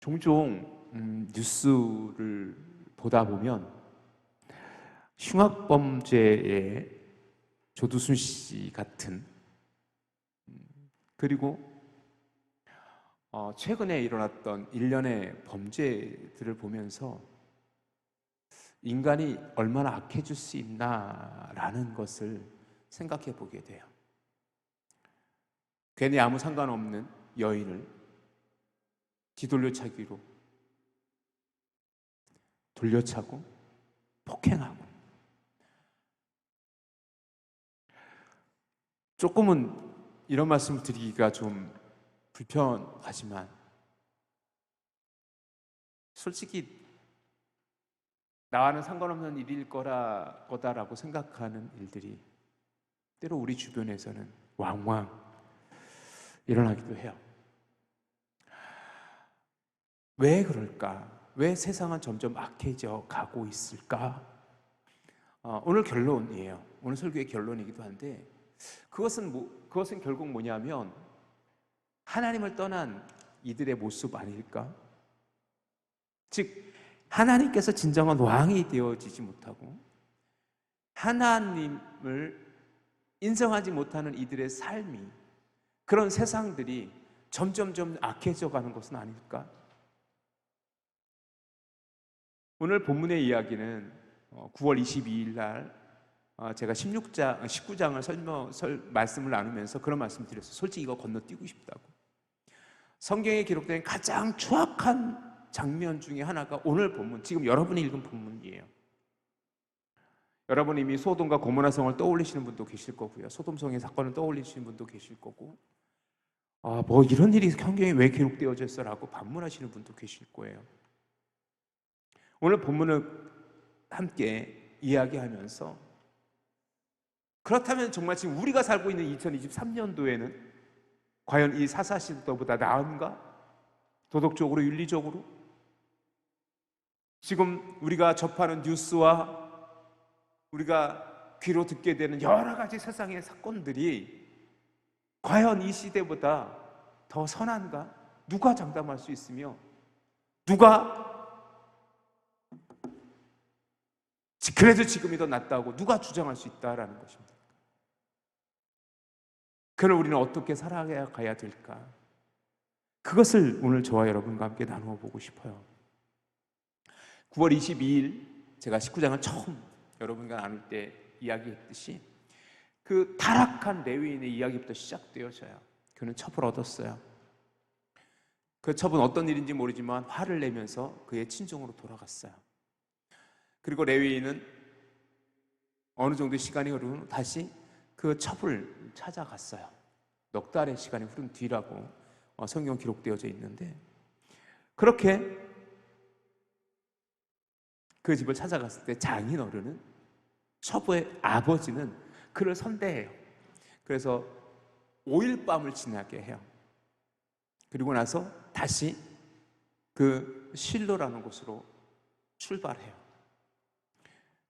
종종 뉴스를 보다 보면 흉악범죄의 조두순 씨 같은 그리고 최근에 일어났던 일련의 범죄들을 보면서 인간이 얼마나 악해질 수 있나라는 것을 생각해 보게 돼요. 괜히 아무 상관없는 여인을 뒤돌려차기로 돌려차고 폭행하고, 조금은 이런 말씀을 드리기가 좀 불편하지만 솔직히 나와는 상관없는 일일 거다라고 생각하는 일들이 때로 우리 주변에서는 왕왕 일어나기도 해요. 왜 그럴까? 왜 세상은 점점 악해져 가고 있을까? 오늘 결론이에요. 오늘 설교의 결론이기도 한데 그것은 결국 뭐냐면 하나님을 떠난 이들의 모습 아닐까? 즉 하나님께서 진정한 왕이 되어지지 못하고 하나님을 인정하지 못하는 이들의 삶이, 그런 세상들이 점점점 악해져 가는 것은 아닐까? 오늘 본문의 이야기는 9월 22일 날 제가 19장을 말씀을 나누면서 그런 말씀을 드렸어요. 솔직히 이거 건너뛰고 싶다고. 성경에 기록된 가장 추악한 장면 중에 하나가 오늘 본문, 지금 여러분이 읽은 본문이에요. 여러분 이미 소돔과 고모라성을 떠올리시는 분도 계실 거고요, 소돔성의 사건을 떠올리시는 분도 계실 거고, 뭐 이런 일이 성경에 왜 기록되어져 있어라고 반문하시는 분도 계실 거예요. 오늘 본문을 함께 이야기하면서, 그렇다면 정말 지금 우리가 살고 있는 2023년도에는 과연 이 사사시대보다 나은가? 도덕적으로, 윤리적으로? 지금 우리가 접하는 뉴스와 우리가 귀로 듣게 되는 여러 가지 세상의 사건들이 과연 이 시대보다 더 선한가? 누가 장담할 수 있으며 누가 그래도 지금이 더 낫다고 누가 주장할 수 있다라는 것입니다. 그럼 우리는 어떻게 살아가야 될까? 그것을 오늘 저와 여러분과 함께 나누어 보고 싶어요. 9월 22일 제가 19장을 처음 여러분과 나눌 때 이야기했듯이 그 타락한 레위인의 이야기부터 시작되어져요. 그는 첩을 얻었어요. 그 첩은 어떤 일인지 모르지만 화를 내면서 그의 친정으로 돌아갔어요. 그리고 레위인은 어느 정도 시간이 흐른 후 다시 그 첩을 찾아갔어요. 넉 달의 시간이 흐른 뒤라고 성경 기록되어져 있는데, 그렇게 그 집을 찾아갔을 때 장인 어른은, 첩의 아버지는 그를 선대해요. 그래서 5일 밤을 지나게 해요. 그리고 나서 다시 그 실로라는 곳으로 출발해요.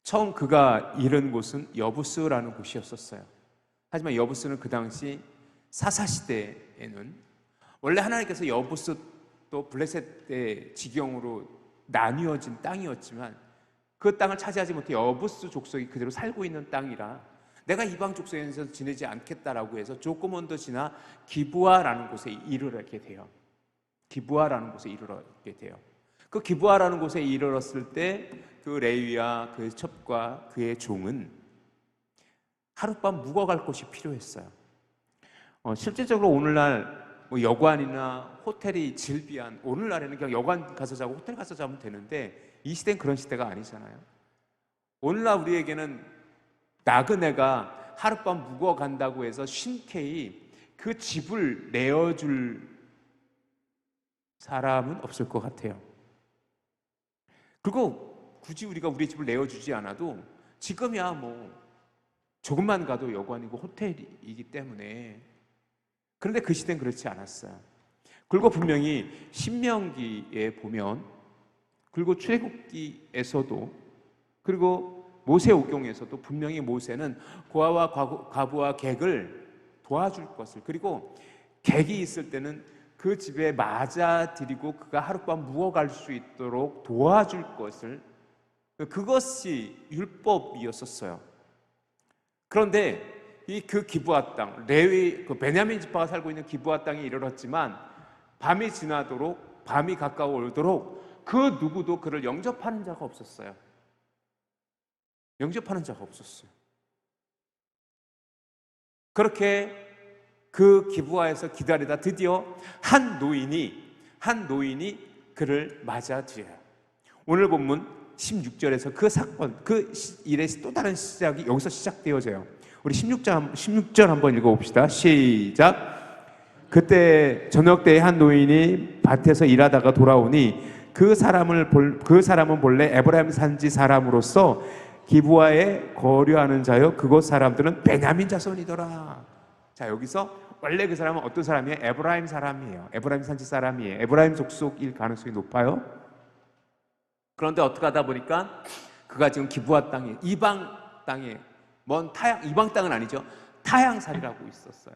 처음 그가 이른 곳은 여부스라는 곳이었었어요. 하지만 여부스는 그 당시 사사시대에는 원래 하나님께서 여부스 또 블레셋 때 지경으로 나뉘어진 땅이었지만 그 땅을 차지하지 못해 여부스 족속이 그대로 살고 있는 땅이라 내가 이방 족속에서 지내지 않겠다라고 해서 조금만 더 지나 기브아라는 곳에 이르게 돼요. 기브아라는 곳에 이르게 돼요. 그 기브아라는 곳에 이르렀을 때 그 레위와 그 첩과 그의 종은 하룻밤 묵어갈 곳이 필요했어요. 실질적으로 오늘날 뭐 여관이나 호텔이 질비한, 오늘날에는 그냥 여관 가서 자고 호텔 가서 자면 되는데 이 시대는 그런 시대가 아니잖아요. 오늘날 우리에게는 나그네가 하룻밤 묵어간다고 해서 흔쾌히 그 집을 내어줄 사람은 없을 것 같아요. 그리고 굳이 우리가 우리 집을 내어주지 않아도 지금이야 뭐 조금만 가도 여관이고 호텔이기 때문에. 그런데 그 시대는 그렇지 않았어요. 그리고 분명히 신명기에 보면, 그리고 출애굽기에서도, 그리고 모세오경에서도 분명히 모세는 고아와 과부와 객을 도와줄 것을, 그리고 객이 있을 때는 그 집에 맞아들이고 그가 하룻밤 묵어갈 수 있도록 도와줄 것을, 그것이 율법이었었어요. 그런데 그 기브아 땅, 레위 그 베냐민 지파가 살고 있는 기브아 땅에 이르렀지만 밤이 지나도록, 밤이 가까워 오도록 그 누구도 그를 영접하는 자가 없었어요. 영접하는 자가 없었어요. 그렇게 그 기브아에서 기다리다 드디어 한 노인이 그를 맞아들여요. 오늘 본문 16절에서 그 사건, 그 일의 또 다른 시작이 여기서 시작되어져요. 우리 16절 한번 읽어봅시다. 시작. 그때 저녁 때에 한 노인이 밭에서 일하다가 돌아오니 그 사람은 본래 에브라임 산지 사람으로서 기브아에 거류하는 자요 그곳 사람들은 베냐민 자손이더라. 자, 여기서 원래 그 사람은 어떤 사람이에요? 에브라임 사람이에요. 에브라임 산지 사람이에요. 에브라임 족속일 가능성이 높아요. 그런데 어떻게 하다 보니까 그가 지금 기브아 땅에, 이방 땅에, 먼 타향, 이방 땅은 아니죠, 타향살이라고 있었어요.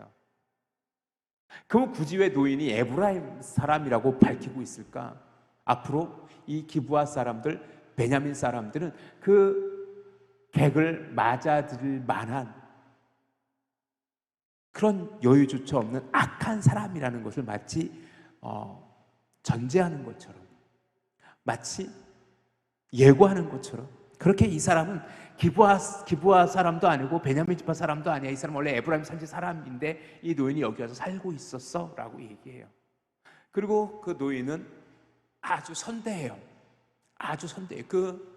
그럼 굳이 왜 노인이 에브라임 사람이라고 밝히고 있을까? 앞으로 이 기브아 사람들, 베냐민 사람들은 그 객을 맞아들일 만한 그런 여유조차 없는 악한 사람이라는 것을 마치 전제하는 것처럼, 마치 예고하는 것처럼, 그렇게 이 사람은 기브아 사람도 아니고 베냐민 지파 사람도 아니야. 이 사람은 원래 에브라임 산지 사람인데 이 노인이 여기 와서 살고 있었어 라고 얘기해요. 그리고 그 노인은 아주 선대해요. 아주 선대해요. 그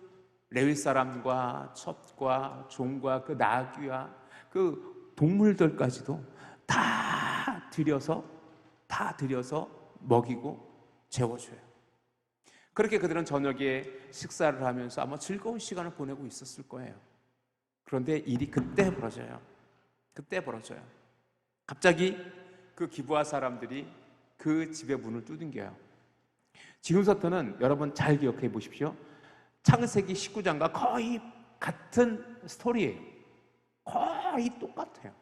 레위 사람과 첩과 종과 그 나귀와 그 동물들까지도 다 들여서 먹이고 재워줘요. 그렇게 그들은 저녁에 식사를 하면서 아마 즐거운 시간을 보내고 있었을 거예요. 그런데 일이 그때 벌어져요. 갑자기 그 기브아 사람들이 그 집의 문을 두들겨요. 지금부터는 여러분 잘 기억해 보십시오. 창세기 19장과 거의 같은 스토리예요. 거의 똑같아요.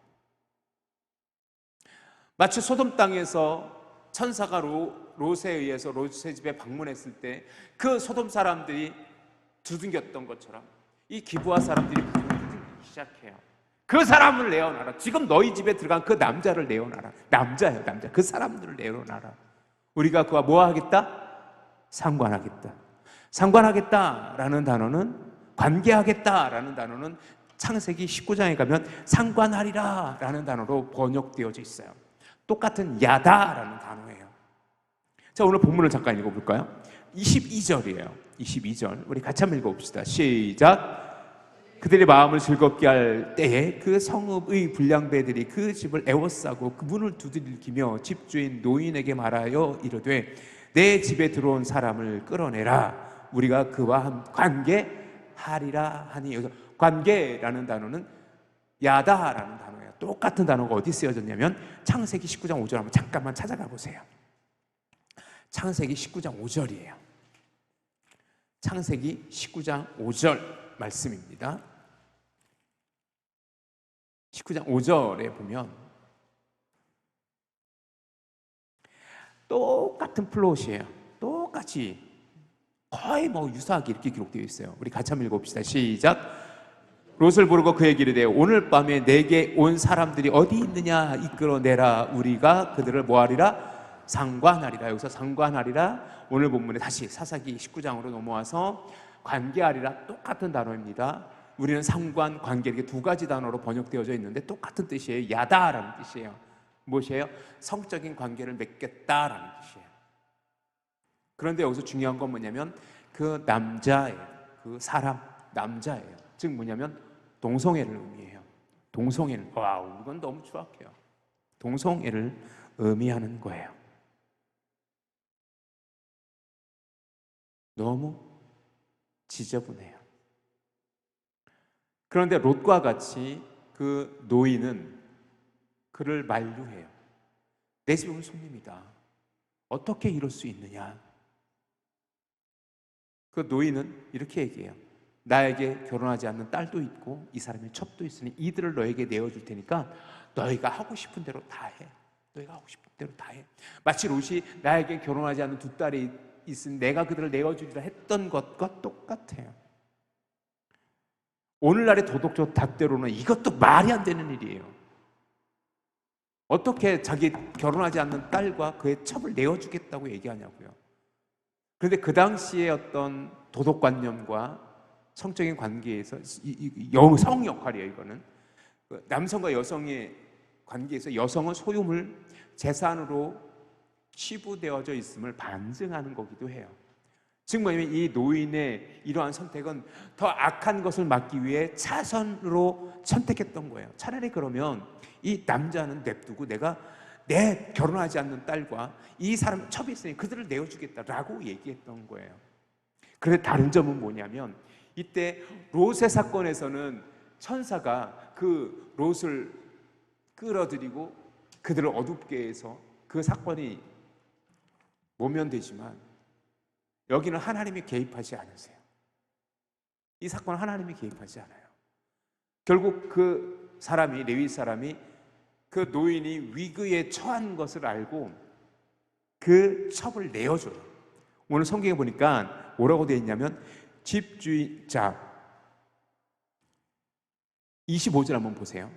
마치 소돔 땅에서 천사가 롯에 의해서 롯의 집에 방문했을 때 그 소돔 사람들이 두들겼던 것처럼 이 기브아 사람들이 두들기기 시작해요. 그 사람을 내어놔라. 지금 너희 집에 들어간 그 남자를 내어놔라. 남자예요, 남자. 그 사람들을 내어놔라. 우리가 그와 뭐 하겠다? 상관하겠다. 상관하겠다라는 단어는, 관계하겠다라는 단어는 창세기 19장에 가면 상관하리라라는 단어로 번역되어져 있어요. 똑같은 야다라는 단어예요. 자, 오늘 본문을 잠깐 읽어볼까요? 22절이에요. 22절 우리 같이 한번 읽어봅시다. 시작. 그들의 마음을 즐겁게 할 때에 그 성읍의 불량배들이 그 집을 애워싸고 그 문을 두들기며 집주인 노인에게 말하여 이르되 내 집에 들어온 사람을 끌어내라. 우리가 그와 관계하리라 하니, 여기서 관계라는 단어는 야다라는 단어예요. 똑같은 단어가 어디 쓰여졌냐면 창세기 19장 5절 한번 잠깐만 찾아가 보세요. 창세기 19장 5절이에요. 창세기 19장 5절 말씀입니다. 19장 5절에 보면 똑같은 플롯이에요. 똑같이 거의 유사하게 이렇게 기록되어 있어요. 우리 같이 한번 읽어봅시다. 시작. 롯을 부르고 그에게 이르되 오늘 밤에 내게 온 사람들이 어디 있느냐 이끌어내라. 우리가 그들을 뭐하리라? 상관하리라. 여기서 상관하리라, 오늘 본문에 다시 사사기 19장으로 넘어와서 관계하리라, 똑같은 단어입니다. 우리는 상관, 관계, 이렇게 두 가지 단어로 번역되어져 있는데 똑같은 뜻이에요. 야다라는 뜻이에요. 무엇이에요? 성적인 관계를 맺겠다라는 뜻이에요. 그런데 여기서 중요한 건 뭐냐면 그 남자예요. 그 사람, 남자예요. 즉 뭐냐면 동성애를 의미해요. 동성애를, 와우, 이건 너무 추악해요. 동성애를 의미하는 거예요. 너무 지저분해요. 그런데 롯과 같이 그 노인은 그를 만류해요. 내 집에 온 손님이다. 어떻게 이럴 수 있느냐? 그 노인은 이렇게 얘기해요. 나에게 결혼하지 않는 딸도 있고 이 사람의 첩도 있으니 이들을 너에게 내어줄 테니까 너희가 하고 싶은 대로 다 해. 너희가 하고 싶은 대로 다 해. 마치 롯이 나에게 결혼하지 않은 두 딸이 있으니 내가 그들을 내어주리라 했던 것과 똑같아요. 오늘날의 도덕적 잣대로는 이것도 말이 안 되는 일이에요. 어떻게 자기 결혼하지 않는 딸과 그의 첩을 내어주겠다고 얘기하냐고요. 그런데 그 당시의 어떤 도덕관념과 성적인 관계에서 성 역할이에요. 이거는 남성과 여성의 관계에서 여성은 소유물, 재산으로 치부되어져 있음을 반증하는 거기도 해요. 즉 뭐냐면 이 노인의 이러한 선택은 더 악한 것을 막기 위해 차선으로 선택했던 거예요. 차라리 그러면 이 남자는 냅두고 내가 내 결혼하지 않는 딸과 이 사람 첩이 있으니 그들을 내어주겠다라고 얘기했던 거예요. 그런데 다른 점은 뭐냐면 이때 롯의 사건에서는 천사가 그 롯을 끌어들이고 그들을 어둡게 해서 그 사건이 모면되지만 여기는 하나님이 개입하지 않으세요. 이 사건은 하나님이 개입하지 않아요. 결국 그 사람이, 레위 사람이 그 노인이 위기에 처한 것을 알고 그 첩을 내어줘요. 오늘 성경에 보니까 뭐라고 되어 있냐면 집주인자 25절 한번 보세요.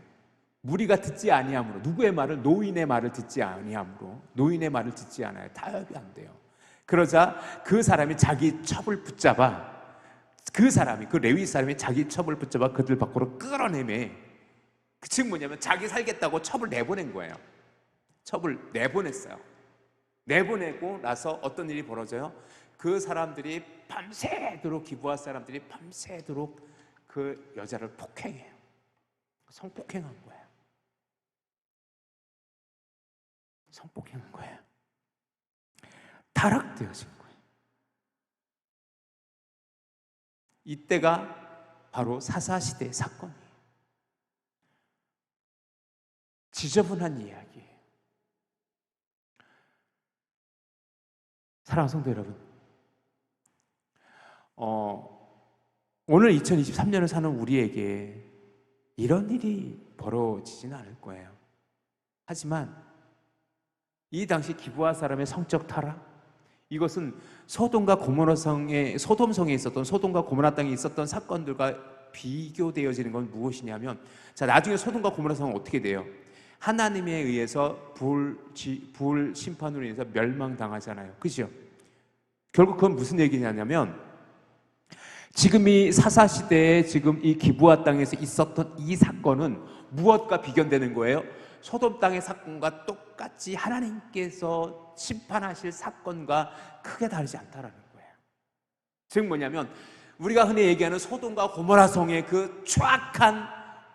무리가 듣지 아니하므로, 누구의 말을? 노인의 말을 듣지 아니하므로, 노인의 말을 듣지 않아요. 타협이 안 돼요. 그러자 그 사람이 자기 첩을 붙잡아, 그 사람이, 그 레위 사람이 자기 첩을 붙잡아 그들 밖으로 끌어내매. 즉 뭐냐면 자기 살겠다고 첩을 내보낸 거예요. 첩을 내보냈어요. 내보내고 나서 어떤 일이 벌어져요? 그 사람들이 밤새도록, 기브아 사람들이 밤새도록 그 여자를 폭행해요. 성폭행한 거예요. 성폭행한 거예요. 타락되어진 거예요. 이때가 바로 사사시대의 사건이에요. 지저분한 이야기예요. 사랑하는 성도 여러분, 오늘 2023년을 사는 우리에게 이런 일이 벌어지지는 않을 거예요. 하지만 이 당시 기브아 사람의 성적 타락, 이것은 소돔과 고모라 성에, 소돔성에 있었던, 소돔과 고모라 땅에 있었던 사건들과 비교되어지는 건 무엇이냐면, 자, 나중에 소돔과 고모라 성은 어떻게 돼요? 하나님에 의해서 불 심판으로 인해서 멸망당하잖아요. 그죠? 결국 그건 무슨 얘기냐면, 지금 이 사사시대에 지금 이 기브아 땅에서 있었던 이 사건은 무엇과 비견되는 거예요? 소돔 땅의 사건과 똑같이 하나님께서 심판하실 사건과 크게 다르지 않다라는 거예요. 즉 뭐냐면 우리가 흔히 얘기하는 소돔과 고모라 성의 그 추악한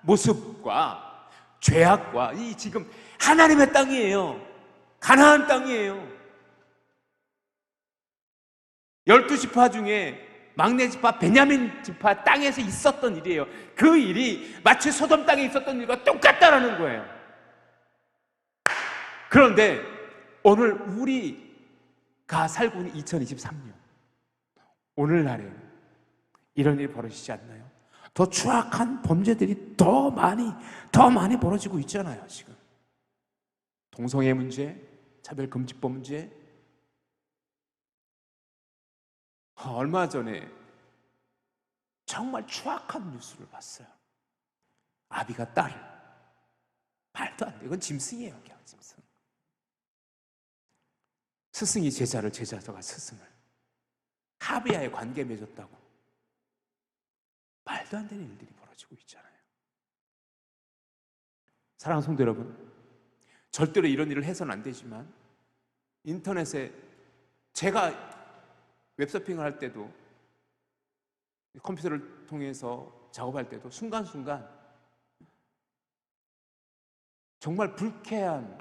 모습과 죄악과 이 지금 하나님의 땅이에요. 가나안 땅이에요. 12지파 중에 막내 지파 베냐민 지파 땅에서 있었던 일이에요. 그 일이 마치 소돔 땅에 있었던 일과 똑같다라는 거예요. 그런데 오늘 우리가 살고 있는 2023년 오늘날에 이런 일이 벌어지지 않나요? 더 추악한 범죄들이 더 많이 벌어지고 있잖아요. 지금 동성애 문제, 차별금지법 문제. 얼마 전에 정말 추악한 뉴스를 봤어요. 아비가 딸을, 말도 안 돼. 이건 짐승이에요. 그냥 짐승. 스승이 제자를, 제자가 스승을 합의하에 관계 맺었다고. 말도 안 되는 일들이 벌어지고 있잖아요. 사랑하는 성도 여러분, 절대로 이런 일을 해서는 안 되지만 인터넷에 제가 웹서핑을 할 때도 컴퓨터를 통해서 작업할 때도 순간순간 정말 불쾌한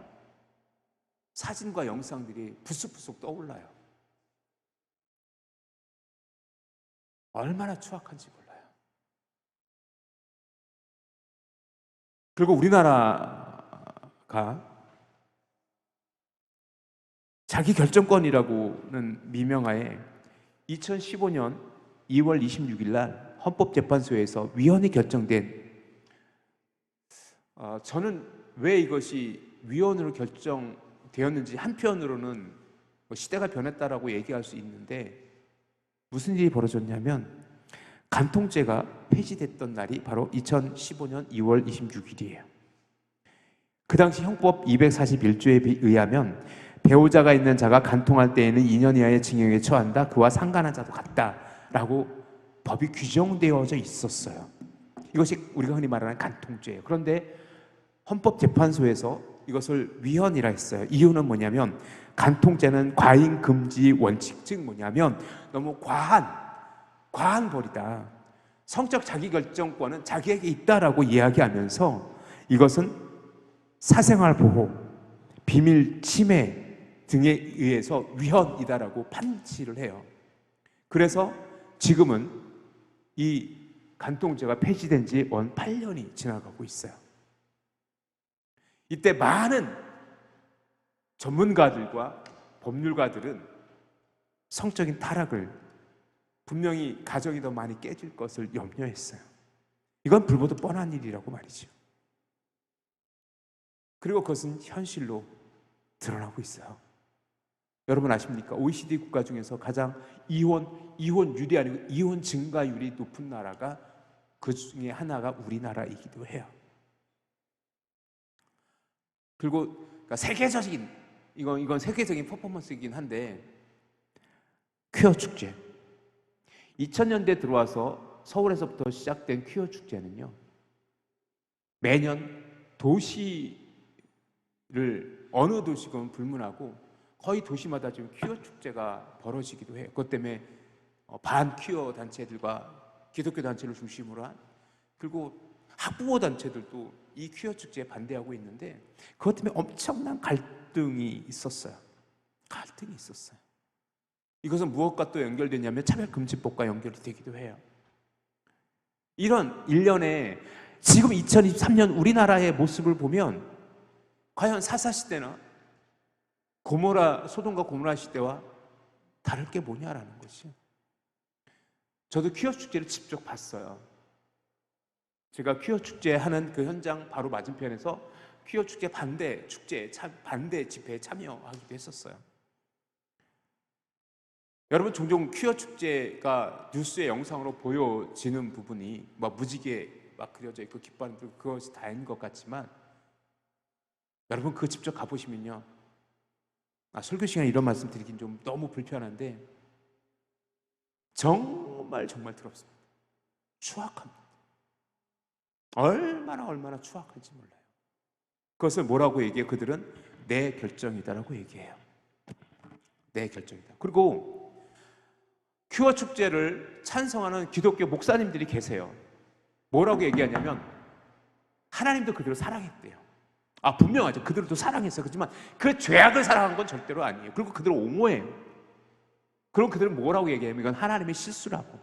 사진과 영상들이 부스부스 떠올라요. 얼마나 추악한지 몰라요. 그리고 우리나라가 자기 결정권이라고는 미명하에 2015년 2월 26일 날 헌법재판소에서 위헌이 결정된, 저는 왜 이것이 위헌으로 결정되었는지 한편으로는 시대가 변했다라고 얘기할 수 있는데, 무슨 일이 벌어졌냐면 간통죄가 폐지됐던 날이 바로 2015년 2월 26일이에요. 그 당시 형법 241조에 의하면 배우자가 있는 자가 간통할 때에는 2년 이하의 징역에 처한다. 그와 상관한 자도 같다라고 법이 규정되어져 있었어요. 이것이 우리가 흔히 말하는 간통죄예요. 그런데 헌법재판소에서 이것을 위헌이라 했어요. 이유는 뭐냐면 간통죄는 과잉 금지 원칙, 즉 뭐냐면 너무 과한 벌이다. 성적 자기결정권은 자기에게 있다라고 이야기하면서 이것은 사생활 보호, 비밀 침해 등에 의해서 위헌이다라고 판치를 해요. 그래서 지금은 이 간통죄가 폐지된 지 8년이 지나가고 있어요. 이때 많은 전문가들과 법률가들은 성적인 타락을, 분명히 가정이 더 많이 깨질 것을 염려했어요. 이건 불보듯 뻔한 일이라고 말이죠. 그리고 그것은 현실로 드러나고 있어요. 여러분 아십니까? OECD 국가 중에서 가장 이혼율이 아니고 이혼 증가율이 높은 나라가 그 중에 하나가 우리나라이기도 해요. 그리고 그러니까 세계적인 이건 세계적인 퍼포먼스이긴 한데, 퀴어 축제 2000년대 들어와서 서울에서부터 시작된 퀴어 축제는요, 매년 도시를 어느 도시건 불문하고 거의 도시마다 지금 퀴어 축제가 벌어지기도 해요. 그것 때문에 반퀴어 단체들과 기독교 단체를 중심으로 한, 그리고 학부모 단체들도 이 퀴어 축제에 반대하고 있는데, 그것 때문에 엄청난 갈등이 있었어요. 이것은 무엇과 또 연결되냐면 차별금지법과 연결이 되기도 해요. 이런 일련의 지금 2023년 우리나라의 모습을 보면 과연 사사시대나 소돔과 고모라 시대와 다를 게 뭐냐라는 것이요. 저도 퀴어 축제를 직접 봤어요. 제가 퀴어 축제 하는 그 현장 바로 맞은편에서 퀴어 축제 반대 집회에 참여하기도 했었어요. 여러분, 종종 퀴어 축제가 뉴스의 영상으로 보여지는 부분이 막 무지개 막 그려져 있고 기뻐하는 그것이 다인 것 같지만, 여러분 그거 직접 가보시면요, 설교 시간에 이런 말씀 드리긴 좀 너무 불편한데 정말 더럽습니다. 추악합니다. 얼마나 추악한지 몰라요. 그것을 뭐라고 얘기해요? 그들은 내 결정이다라고 얘기해요. 내 결정이다. 그리고 퀴어 축제를 찬성하는 기독교 목사님들이 계세요. 뭐라고 얘기하냐면 하나님도 그들을 사랑했대요. 분명하죠. 그들도 사랑했어요. 그렇지만 그 죄악을 사랑한 건 절대로 아니에요. 그리고 그들을 옹호해요. 그럼 그들은 뭐라고 얘기해요? 이건 하나님의 실수라고.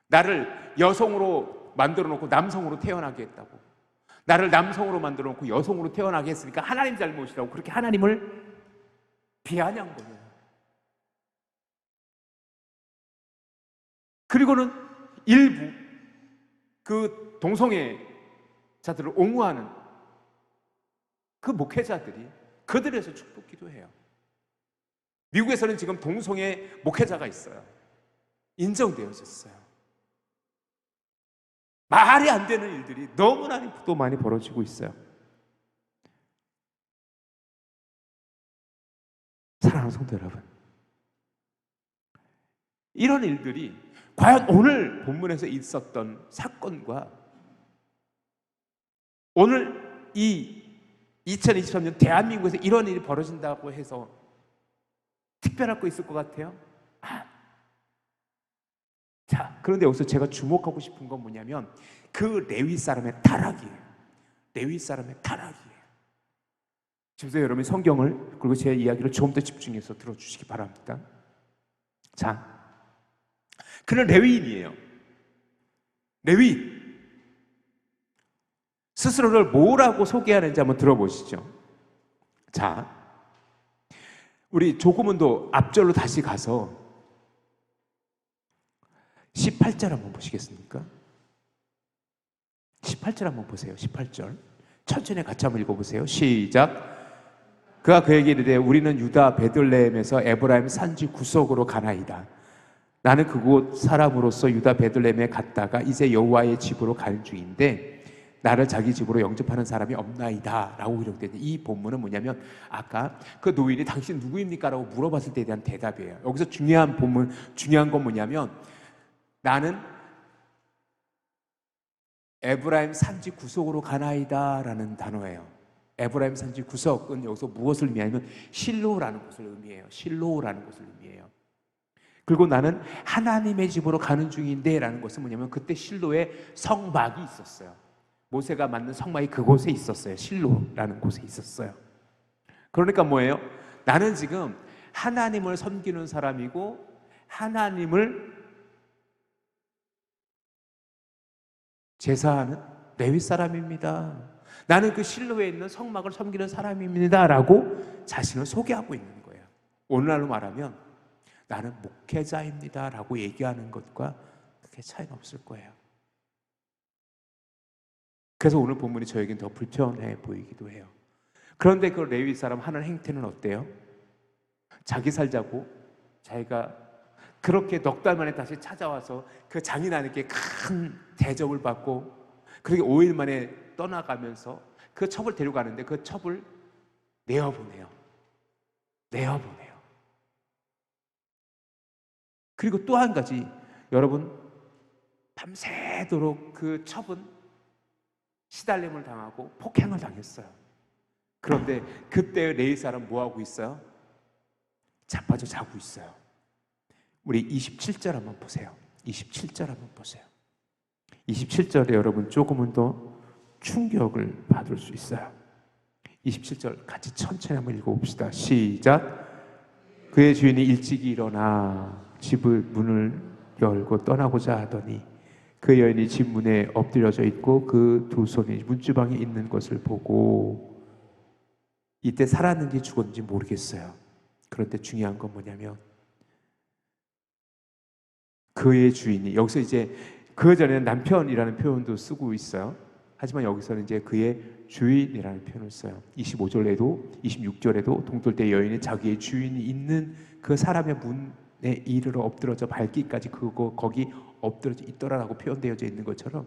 나를 여성으로 만들어 놓고 남성으로 태어나게 했다고. 나를 남성으로 만들어 놓고 여성으로 태어나게 했으니까 하나님 잘못이라고 그렇게 하나님을 비아냥 거예요. 그리고는 일부 그 동성애자들을 옹호하는 그 목회자들이 그들에서 축복 기도해요. 미국에서는 지금 동성애 목회자가 있어요. 인정되어졌어요. 말이 안 되는 일들이 너무나 또 많이 벌어지고 있어요. 사랑하는 성도 여러분, 이런 일들이 과연 오늘 본문에서 있었던 사건과 오늘 이 2023년 대한민국에서 이런 일이 벌어진다고 해서 특별할 거 있을 것 같아요? 자, 그런데 여기서 제가 주목하고 싶은 건 뭐냐면 그 레위 사람의 타락이에요. 레위 사람의 타락이에요. 지금 여러분이 성경을 그리고 제 이야기를 조금 더 집중해서 들어주시기 바랍니다. 자, 그는 레위인이에요. 레위. 스스로를 뭐라고 소개하는지 한번 들어보시죠. 자, 우리 조금은 더 앞절로 다시 가서 18절 한번 보시겠습니까? 18절 한번 보세요. 18절. 천천히 같이 한번 읽어보세요. 시작. 그가 그에게 이르되 우리는 유다 베들레헴에서 에브라임 산지 구석으로 가나이다. 나는 그곳 사람으로서 유다 베들레헴에 갔다가 이제 여호와의 집으로 가는 중인데 나를 자기 집으로 영접하는 사람이 없나이다 라고 기록되어 있는 이 본문은 뭐냐면 아까 그 노인이 당신 누구입니까? 라고 물어봤을 때에 대한 대답이에요. 여기서 중요한 건 뭐냐면 나는 에브라임 산지 구석으로 가나이다 라는 단어예요. 에브라임 산지 구석은 여기서 무엇을 의미하냐면 실로라는 곳을 의미해요. 실로라는 곳을 의미해요. 그리고 나는 하나님의 집으로 가는 중인데 라는 것은 뭐냐면 그때 실로에 성막이 있었어요. 모세가 만든 성막이 그곳에 있었어요. 실로라는 곳에 있었어요. 그러니까 뭐예요? 나는 지금 하나님을 섬기는 사람이고 하나님을 제사하는 레위 사람입니다. 나는 그 실로에 있는 성막을 섬기는 사람입니다 라고 자신을 소개하고 있는 거예요. 오늘날로 말하면 나는 목회자입니다 라고 얘기하는 것과 그렇게 차이가 없을 거예요. 그래서 오늘 본문이 저에겐 더 불편해 보이기도 해요. 그런데 그 레위 사람 하는 행태는 어때요? 자기 살자고 자기가 그렇게 넉 달 만에 다시 찾아와서 그 장인어른께 큰 대접을 받고 그렇게 5일 만에 떠나가면서 그 첩을 데려가는데 그 첩을 내어보내요. 그리고 또 한 가지, 여러분 밤새도록 그 첩은 시달림을 당하고 폭행을 당했어요. 그런데 그때 레위 사람 뭐하고 있어요? 자빠져 자고 있어요. 우리 27절 한번 보세요. 27절 한번 보세요. 27절에 여러분 조금은 더 충격을 받을 수 있어요. 27절 같이 천천히 한번 읽어봅시다. 시작. 그의 주인이 일찍이 일어나 집을 문을 열고 떠나고자 하더니 그 여인이 집 문에 엎드려져 있고 그 두 손이 문지방에 있는 것을 보고 이때 살았는지 죽었는지 모르겠어요. 그런데 중요한 건 뭐냐면 그의 주인이, 여기서 이제 그 전에는 남편이라는 표현도 쓰고 있어요. 하지만 여기서는 이제 그의 주인이라는 표현을 써요. 25절에도 26절에도 동떨때 여인이 자기의 주인이 있는 그 사람의 문에 이르러 엎드러져 밟기까지 거기 엎드러져 있더라라고 표현되어져 있는 것처럼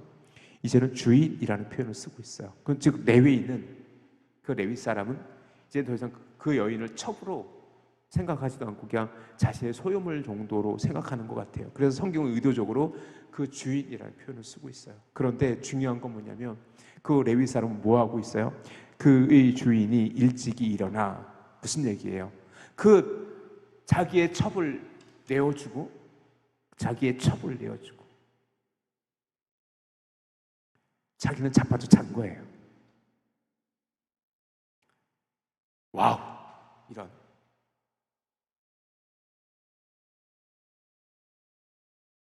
이제는 주인이라는 표현을 쓰고 있어요. 그건 즉 레위에 있는 그 레위 사람은 이제 더 이상 그 여인을 첩으로 생각하지도 않고 그냥 자신의 소유물 정도로 생각하는 것 같아요. 그래서 성경은 의도적으로 그 주인이라는 표현을 쓰고 있어요. 그런데 중요한 건 뭐냐면 그 레위 사람은 뭐 하고 있어요? 그의 주인이 일찍이 일어나, 무슨 얘기예요? 그 자기의 첩을 내어주고 자기는 자빠져 잔 거예요. 와우, 이런.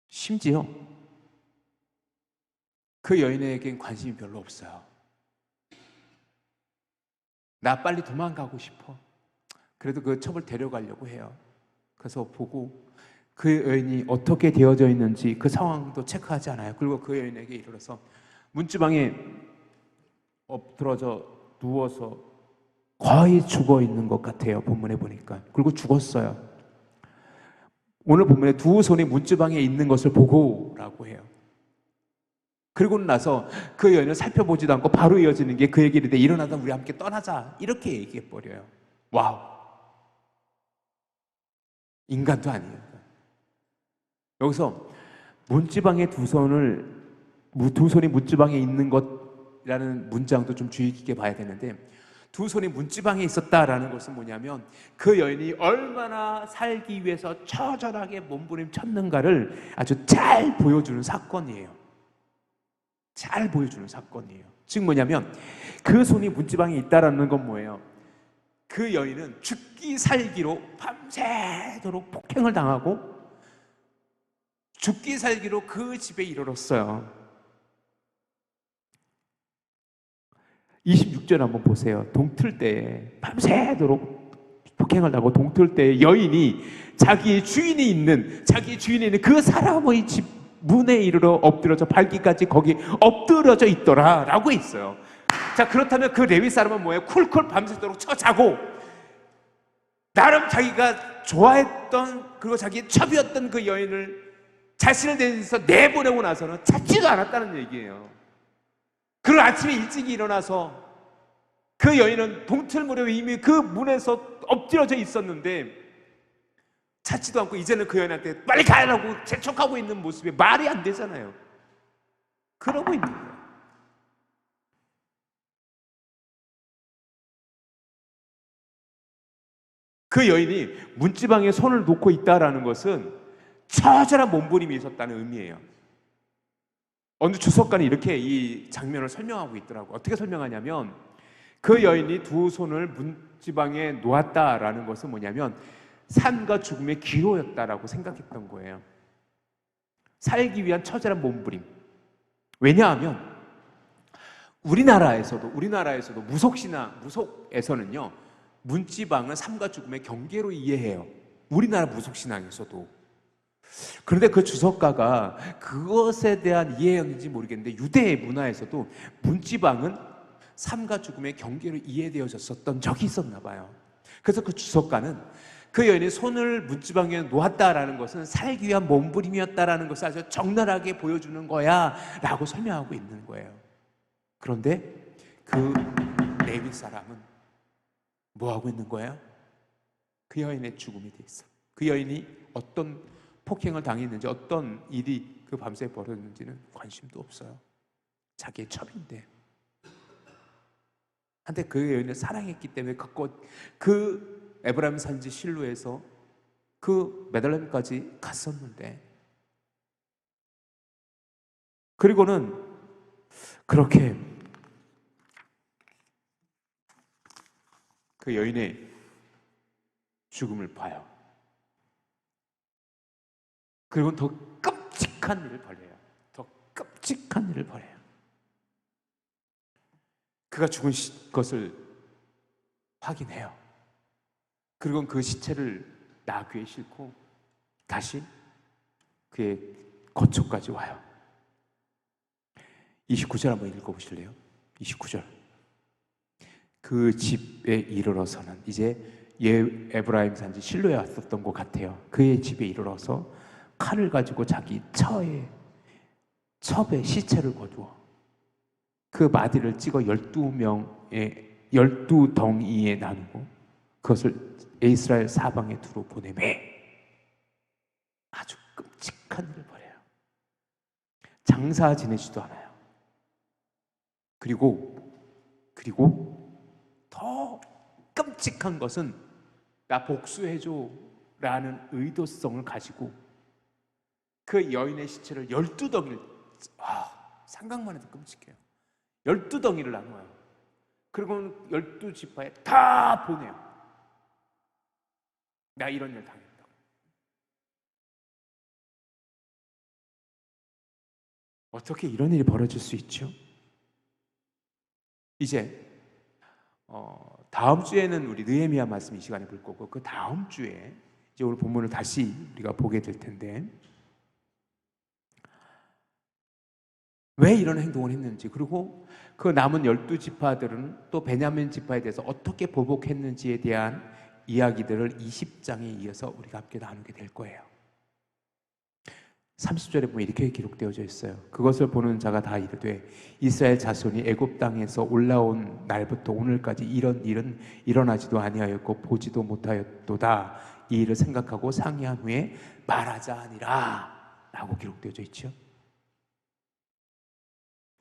심지어 그 여인에겐 관심이 별로 없어요. 나 빨리 도망가고 싶어. 그래도 그 첩을 데려가려고 해요. 그래서 보고 그 여인이 어떻게 되어져 있는지 그 상황도 체크하지 않아요. 그리고 그 여인에게 이르러서 문지방에 엎드러져 누워서 거의 죽어 있는 것 같아요. 본문에 보니까. 그리고 죽었어요. 오늘 본문에 두 손이 문지방에 있는 것을 보고라고 해요. 그리고 나서 그 여인을 살펴보지도 않고 바로 이어지는 게 그에게 이르되 일어나다 우리 함께 떠나자, 이렇게 얘기해버려요. 와우, 인간도 아니에요. 여기서 문지방에 두 손이 문지방에 있는 것이라는 문장도 좀 주의 깊게 봐야 되는데, 두 손이 문지방에 있었다라는 것은 뭐냐면 그 여인이 얼마나 살기 위해서 처절하게 몸부림쳤는가를 아주 잘 보여주는 사건이에요. 잘 보여주는 사건이에요. 즉 뭐냐면 그 손이 문지방에 있다라는 건 뭐예요? 그 여인은 죽기 살기로 밤새도록 폭행을 당하고 죽기 살기로 그 집에 이르렀어요. 26절 한번 보세요. 동틀 때에 밤새도록 폭행을 당하고 동틀 때에 여인이 자기의 주인이 있는 그 사람의 집 문에 이르러 엎드려져 밟기까지 거기 엎드려져 있더라 라고 있어요. 자, 그렇다면 그 레위 사람은 뭐예요? 쿨쿨 밤새도록 쳐자고 나름 자기가 좋아했던 그리고 자기의 첩이었던 그 여인을 자신을 대해서 내보내고 나서는 찾지도 않았다는 얘기예요. 그리고 아침에 일찍 일어나서 그 여인은 동틀 무렵에 이미 그 문에서 엎드려져 있었는데 찾지도 않고 이제는 그 여인한테 빨리 가라고 재촉하고 있는 모습이 말이 안 되잖아요. 그러고 있는 거예요. 그 여인이 문지방에 손을 놓고 있다라는 것은 처절한 몸부림이 있었다는 의미예요. 어느 주석가는 이렇게 이 장면을 설명하고 있더라고요. 어떻게 설명하냐면 그 여인이 두 손을 문지방에 놓았다라는 것은 뭐냐면 삶과 죽음의 기로였다라고 생각했던 거예요. 살기 위한 처절한 몸부림. 왜냐하면 우리나라에서도 무속에서는요 문지방을 삶과 죽음의 경계로 이해해요. 우리나라 무속신앙에서도. 그런데 그 주석가가 그것에 대한 이해였는지 모르겠는데 유대 문화에서도 문지방은 삶과 죽음의 경계로 이해되어졌었던 적이 있었나 봐요. 그래서 그 주석가는 그 여인이 손을 문지방에 놓았다라는 것은 살기 위한 몸부림이었다라는 것을 아주 적나라하게 보여주는 거야 라고 설명하고 있는 거예요. 그런데 그 레위 사람은 뭐 하고 있는 거예요? 그 여인의 죽음이 돼 있어. 그 여인이 어떤 폭행을 당했는지 어떤 일이 그 밤새 벌어졌는지는 관심도 없어요. 자기의 첩인데. 한데 그 여인을 사랑했기 때문에 그 에브라임 산지 실로에서 그 베들레헴까지 갔었는데 그리고는 그렇게 그 여인의 죽음을 봐요. 그리고 더 끔찍한 일을 벌여요. 더 끔찍한 일을 벌여요. 그가 죽은 것을 확인해요. 그리고 그 시체를 나귀에 싣고 다시 그의 거처까지 와요. 29절 한번 읽어보실래요? 29절. 그 집에 이르러서는 이제 에브라임 산지 실로에 왔었던 것 같아요. 그의 집에 이르러서 칼을 가지고 자기 첩의 시체를 거두어 그 마디를 찍어 12덩이에 나누고 그것을 이스라엘 사방에 두루 보내매 아주 끔찍한 일을 벌여요. 장사 지내지도 않아요. 그리고 더 끔찍한 것은 나 복수해줘 라는 의도성을 가지고 그 여인의 시체를 12덩이를 생각만 해도 끔찍해요. 12덩이를 나눠요. 그리고 12지파에 다 보내요. 나 이런 일 당했다고. 어떻게 이런 일이 벌어질 수 있죠? 이제 다음 주에는 우리 느헤미야 말씀 이 시간에 볼 거고 그 다음 주에 이제 오늘 본문을 다시 우리가 보게 될 텐데 왜 이런 행동을 했는지 그리고 그 남은 12지파들은 또 베냐민 지파에 대해서 어떻게 보복했는지에 대한 이야기들을 20장에 이어서 우리가 함께 나누게 될 거예요. 30절에 보면 이렇게 기록되어져 있어요. 그것을 보는 자가 다 이르되 이스라엘 자손이 애굽 땅에서 올라온 날부터 오늘까지 이런 일은 일어나지도 아니하였고 보지도 못하였도다. 이 일을 생각하고 상의한 후에 말하자 하니라 라고 기록되어져 있죠.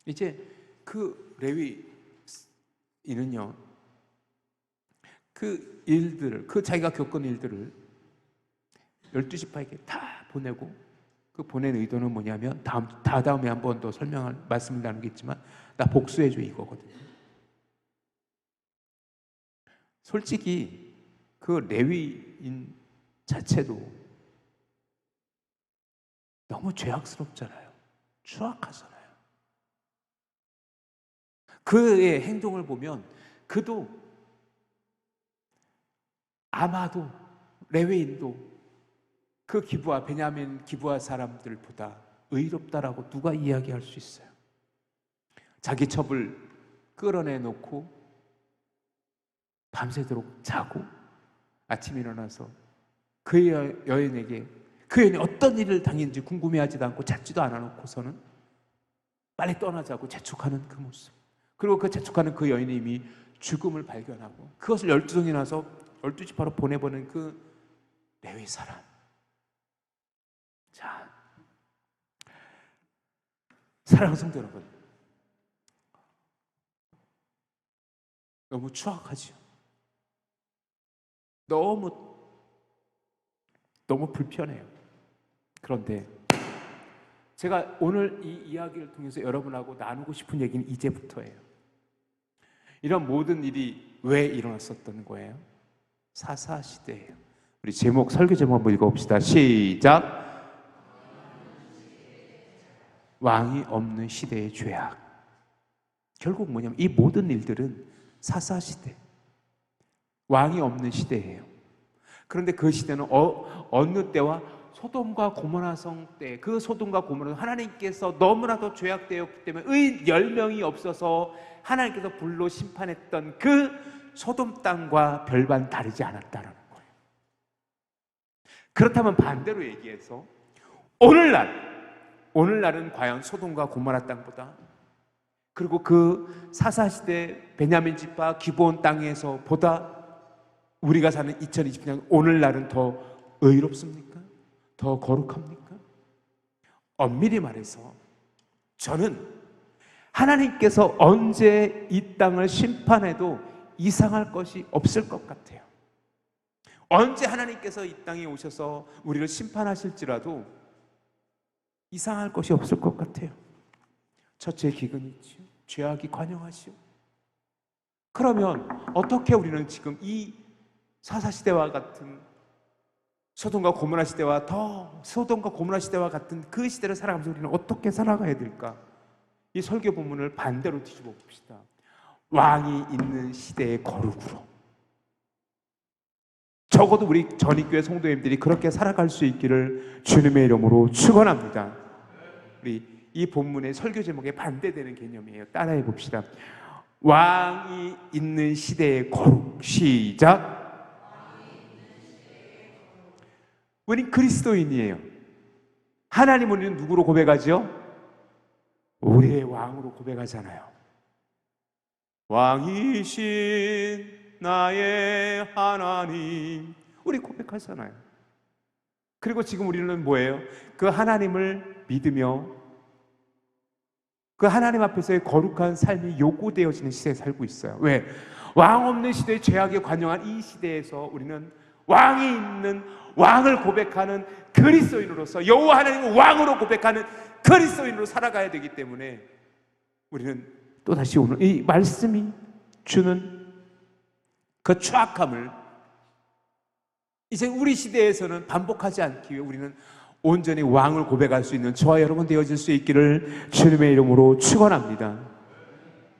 이제 그 레위인은요 그 일들을 그 자기가 겪은 일들을 12지파에게 다 보내고 그 보낸 의도는 뭐냐면 다음에 한 번 더 말씀을 나누겠지만 나 복수해줘 이거거든요. 솔직히 그 레위인 자체도 너무 죄악스럽잖아요. 추악하잖아요. 그의 행동을 보면 그도 아마도 레위인도 그 베냐민 기브아 사람들보다 의롭다라고 누가 이야기할 수 있어요? 자기 첩을 끌어내놓고 밤새도록 자고 아침에 일어나서 그 여인에게 그 여인이 어떤 일을 당했는지 궁금해하지도 않고 찾지도 않아놓고서는 빨리 떠나자고 재촉하는 그 모습, 그리고 그 재촉하는 그 여인이 이미 죽음을 발견하고 그것을 12동이 나서 12지파로 보내보는 그 레위 사람. 자, 사랑하는 성도 여러분, 너무 추악하지요. 너무 불편해요. 그런데 제가 오늘 이 이야기를 통해서 여러분하고 나누고 싶은 얘기는 이제부터예요. 이런 모든 일이 왜 일어났었던 거예요? 사사시대예요. 우리 제목, 설교 제목 한번 읽어봅시다. 시작. 왕이 없는 시대의 죄악. 결국 뭐냐면 이 모든 일들은 사사시대, 왕이 없는 시대예요. 그런데 그 시대는 어느 때와 소돔과 고모라성 때, 그 소돔과 고모라, 하나님께서 너무나도 죄악되었기 때문에 의 열명이 없어서 하나님께서 불로 심판했던 그 소돔 땅과 별반 다르지 않았다는 거예요. 그렇다면 반대로 얘기해서 오늘날은 과연 소돔과 고모라 땅보다, 그리고 그 사사시대 베냐민 지파 기브온 땅에서 보다 우리가 사는 2020년 오늘날은 더 의롭습니까? 더 거룩합니까? 엄밀히 말해서 저는 하나님께서 언제 이 땅을 심판해도 이상할 것이 없을 것 같아요. 언제 하나님께서 이 땅에 오셔서 우리를 심판하실지라도 이상할 것이 없을 것 같아요. 첫째 기근이 있지요. 죄악이 관영하시오. 그러면 어떻게 우리는 지금 이 사사시대와 같은 소돔과 고모라 시대와 같은 그 시대를 살아가면서 우리는 어떻게 살아가야 될까? 이 설교 본문을 반대로 뒤집어 봅시다. 왕이 있는 시대의 거룩으로. 적어도 우리 전익교회 성도님들이 그렇게 살아갈 수 있기를 주님의 이름으로 축원합니다. 우리 이 본문의 설교 제목에 반대되는 개념이에요. 따라해 봅시다. 왕이 있는 시대의 거룩. 시작. 우리는 그리스도인이에요. 하나님 우리는 누구로 고백하죠? 우리의 왕으로 고백하잖아요. 왕이신 나의 하나님, 우리 고백하잖아요. 그리고 지금 우리는 뭐예요? 그 하나님을 믿으며 그 하나님 앞에서의 거룩한 삶이 요구되어지는 시대에 살고 있어요. 왜? 왕 없는 시대의 죄악에 관영한 이 시대에서 우리는 왕이 있는 왕을 고백하는 그리스도인으로서, 여호와 하나님을 왕으로 고백하는 그리스도인으로 살아가야 되기 때문에 우리는 또다시 오늘 이 말씀이 주는 그 추악함을 이제 우리 시대에서는 반복하지 않기 위해 우리는 온전히 왕을 고백할 수 있는 저와 여러분 되어질 수 있기를 주님의 이름으로 축원합니다.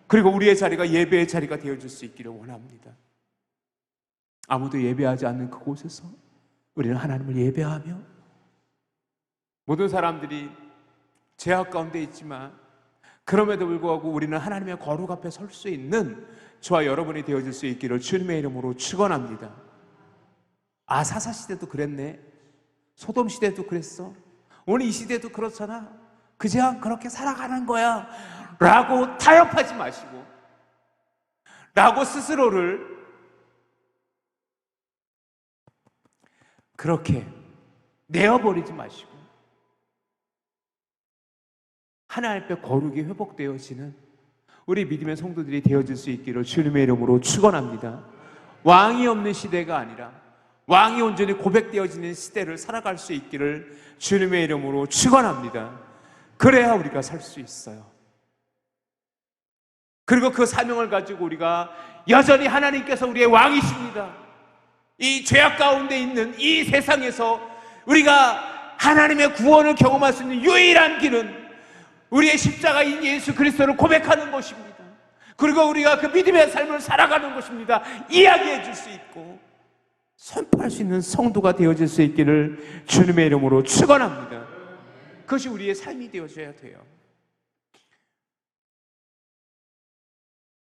그리고 우리의 자리가 예배의 자리가 되어질 수 있기를 원합니다. 아무도 예배하지 않는 그곳에서 우리는 하나님을 예배하며, 모든 사람들이 죄악 가운데 있지만 그럼에도 불구하고 우리는 하나님의 거룩 앞에 설 수 있는 저와 여러분이 되어질 수 있기를 주님의 이름으로 축원합니다. 아, 사사시대도 그랬네, 소돔 시대도 그랬어, 오늘 이 시대도 그렇잖아, 그냥 그렇게 살아가는 거야 라고 타협하지 마시고, 라고 스스로를 그렇게 내어버리지 마시고 하나님 앞에 거룩이 회복되어지는 우리 믿음의 성도들이 되어질 수 있기를 주님의 이름으로 축원합니다. 왕이 없는 시대가 아니라 왕이 온전히 고백되어지는 시대를 살아갈 수 있기를 주님의 이름으로 축원합니다. 그래야 우리가 살 수 있어요. 그리고 그 사명을 가지고 우리가 여전히 하나님께서 우리의 왕이십니다. 이 죄악 가운데 있는 이 세상에서 우리가 하나님의 구원을 경험할 수 있는 유일한 길은 우리의 십자가인 예수 그리스도를 고백하는 것입니다. 그리고 우리가 그 믿음의 삶을 살아가는 것입니다. 이야기해 줄 수 있고 선포할 수 있는 성도가 되어질 수 있기를 주님의 이름으로 축원합니다. 그것이 우리의 삶이 되어져야 돼요.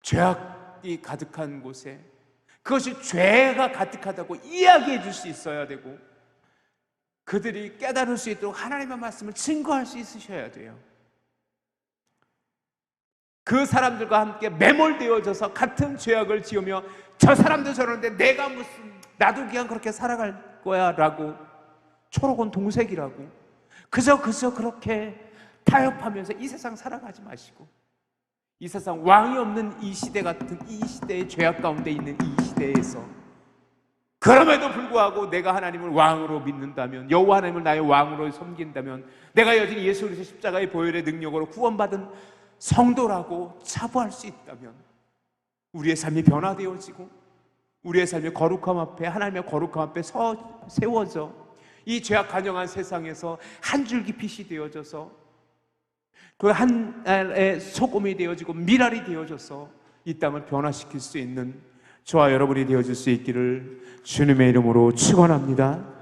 죄악이 가득한 곳에 그것이 죄가 가득하다고 이야기해 줄 수 있어야 되고, 그들이 깨달을 수 있도록 하나님의 말씀을 증거할 수 있으셔야 돼요. 그 사람들과 함께 매몰되어져서 같은 죄악을 지으며 저 사람도 저러는데 내가 무슨, 나도 그냥 그렇게 살아갈 거야 라고, 초록은 동색이라고 그저 그렇게 타협하면서 이 세상 살아가지 마시고, 이 세상 왕이 없는 이 시대 같은 이 시대의 죄악 가운데 있는 이 시대에서 그럼에도 불구하고 내가 하나님을 왕으로 믿는다면, 여호와 하나님을 나의 왕으로 섬긴다면, 내가 여전히 예수 그리스도 십자가의 보혈의 능력으로 구원받은 성도라고 자부할 수 있다면, 우리의 삶이 변화되어지고 우리의 삶이 거룩함 앞에, 하나님의 거룩함 앞에 세워져 이 죄악 간영한 세상에서 한 줄기 빛이 되어져서 그 하늘의 소금이 되어지고 미랄이 되어져서 이 땅을 변화시킬 수 있는 저와 여러분이 되어줄 수 있기를 주님의 이름으로 축원합니다.